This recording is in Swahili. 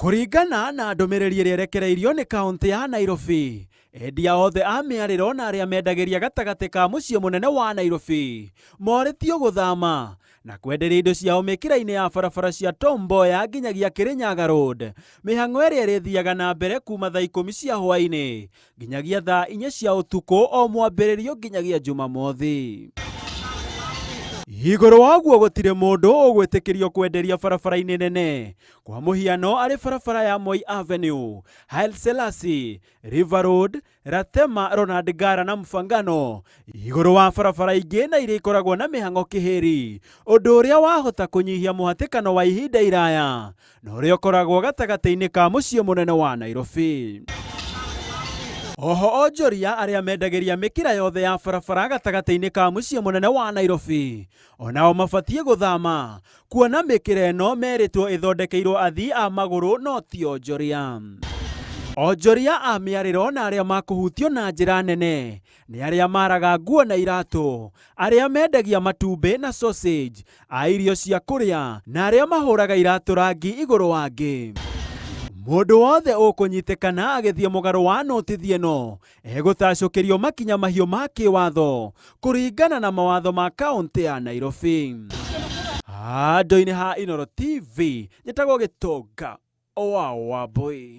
Kũringana na ndũmĩrĩri ĩrĩa ĩrekereirio nĩ kaunti ya Nairobi, endia othe a mĩarĩro na arĩa mendagĩria gatagatĩ ka mũciĩ mũnene wa Nairobi morĩtio gũthama na kwenderia indo ciao mĩkĩra-inĩ ya barabara cia Tom Mboya nginyagia Kirinyaga Road, mĩhang'o ĩrĩa ĩrĩthiaga na mbere kuma thaa 10 cia hwaĩ-inĩ nginyagia thaa 4 cia ũtukũ o mwambĩrĩrio nginyagia Jumamothi. Igũrũ waguo gũtirĩ mũndũ ũgwĩtĩkĩrio kwenderia barabara-inĩ nene, kwa mũhiano arĩ barabara ya Moi Avenue, Haile Selassie, River Road, Ratema, Ronald Ngara na Mfangano, igũrũ wa barabara ingĩ na iria ikoragwo na mĩhang'o kĩhĩri, ũndũ ũrĩa wahota kũnyihia mũhatĩkano wa ihinda iraya na ũrĩa ũkoragwo gatagatĩ-inĩ ka mũciĩ mũnene wa Nairobi. Oho onjoria arĩa mendagĩria mĩkĩra yothe ya barabara gatagatĩ-inĩ ka mũciĩ mũnene wa Nairobi onao mabatiĩ gũthama, kuona mĩkĩra ĩno merĩtwo ĩthondekeirwo athii a magũrũ no ti onjoria. Onjoria a mĩarĩro na arĩa makũhutio na njĩra nene nĩ arĩa maraga nguo na iratũ, arĩa mendagia matumbĩ na sausage, a irio cia kũrĩa na arĩa mahũraga iratũ rangi igũrũ wa ngĩ. Mũndũ wothe ũkũnyitĩkana agĩthiĩ mũgarũ wa notithi ĩno egũtacũkĩrio makinya mahiũ ma kĩwatho kũringana na mawatho ma kaunti ya Nairobi. Handũ-inĩ ha Inooro TV, njĩtagwo Gĩtonga wa Wambui.